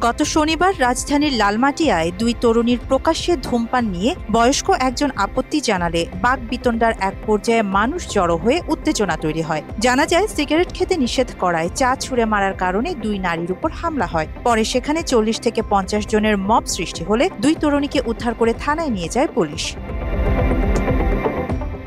গত শনিবার রাজধানীর লালমাটিয়ায় দুই তরুণীর প্রকাশ্যে ধূমপান নিয়ে বয়স্ক একজন আপত্তি জানালে বাকবিতণ্ডার এক পর্যায়ে মানুষ জড়ো হয়ে উত্তেজনা তৈরি হয়। জানা যায়, সিগারেট খেতে নিষেধ করায় চা ছুঁড়ে মারার কারণে দুই নারীর উপর হামলা হয়। পরে সেখানে 40 থেকে 50 জনের মব সৃষ্টি হলে দুই তরুণীকে উদ্ধার করে থানায় নিয়ে যায় পুলিশ।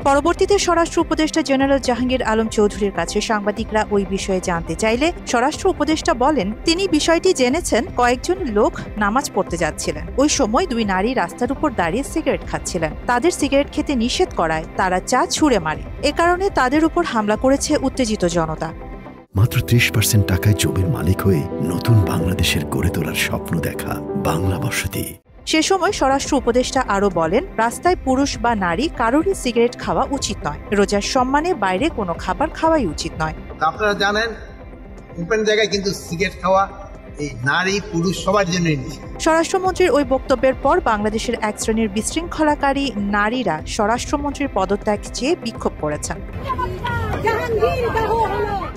পরবর্তীতে স্বরাষ্ট্র উপদেষ্টা জেনারেল জাহাঙ্গীর আলম চৌধুরীর কাছে সাংবাদিকরা ওই বিষয়ে জানতে চাইলে স্বরাষ্ট্র উপদেষ্টা বলেন, তিনি বিষয়টি জেনেছেন কয়েকজন লোক নামাজ পড়তে যাচ্ছিলেন। ওই সময় দুই নারী রাস্তার উপর দাঁড়িয়ে সিগারেট খাচ্ছিলেন। তাদের সিগারেট খেতে নিষেধ করায় তারা চা ছুঁড়ে মারে। এ কারণে তাদের উপর হামলা করেছে উত্তেজিত জনতা। মাত্র 30% টাকায় জমির মালিক হয়ে নতুন বাংলাদেশের গড়ে তোলার স্বপ্ন দেখা বাংলা বসতি। সে সময় স্বরাষ্ট্র উপদেষ্টা আরও বলেন, রাস্তায় পুরুষ বা নারী কারোরই সিগারেট খাওয়া উচিত নয়। রোজার সম্মানে বাইরে কোনো খাবার খাওয়াই উচিত নয়। আপনারা জানেন, ওপেন জায়গায় কিন্তু সিগারেট খাওয়া এই নারী পুরুষ সবার জন্যই নিষেধ। স্বরাষ্ট্রমন্ত্রীর ওই বক্তব্যের পর বাংলাদেশের এক শ্রেণীর বিশৃঙ্খলাকারী নারীরা স্বরাষ্ট্রমন্ত্রীর পদত্যাগ চেয়ে বিক্ষোভ করেছেন।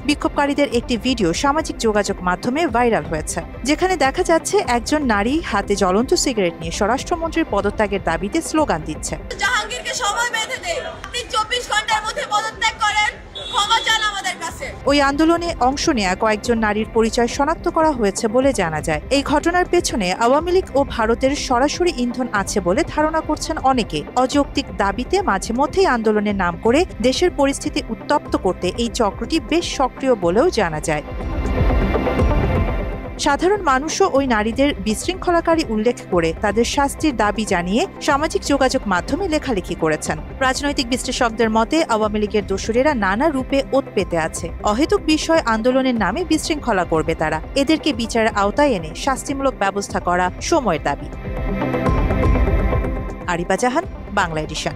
বিক্ষোভকারীদের একটি ভিডিও সামাজিক যোগাযোগ মাধ্যমে ভাইরাল হয়েছে, যেখানে দেখা যাচ্ছে একজন নারী হাতে জ্বলন্ত সিগারেট নিয়ে স্বরাষ্ট্রমন্ত্রীর পদত্যাগের দাবিতে স্লোগান দিচ্ছে। জাহাঙ্গীরকে সময় বেঁধে দেন, আপনি 24 ঘন্টার মধ্যে পদত্যাগ করেন, ক্ষমা চান আমাদের কাছে। ওই আন্দোলনে অংশ নেয়া কয়েকজন নারীর পরিচয় শনাক্ত করা হয়েছে বলে জানা যায়। এই ঘটনার পেছনে আওয়ামী লীগ ও ভারতের সরাসরি ইন্ধন আছে বলে ধারণা করছেন অনেকে। অযৌক্তিক দাবিতে মাঝে মধ্যেই আন্দোলনের নাম করে দেশের পরিস্থিতি উত্তপ্ত করতে এই চক্রটি বেশ সক্রিয় বলেও জানা যায়। সাধারণ মানুষও ওই নারীদের বিশৃঙ্খলাকারী উল্লেখ করে তাদের শাস্তির দাবি জানিয়ে সামাজিক যোগাযোগ মাধ্যমে লেখালেখি করেছেন। রাজনৈতিক বিশ্লেষকদের মতে, আওয়ামী লীগের দোসরেরা নানা রূপে ওত পেতে আছে। অহেতুক বিষয় আন্দোলনের নামে বিশৃঙ্খলা করবে তারা। এদেরকে বিচারের আওতায় এনে শাস্তিমূলক ব্যবস্থা করা সময়ের দাবি। আরিফা জাহান, বাংলা এডিশন।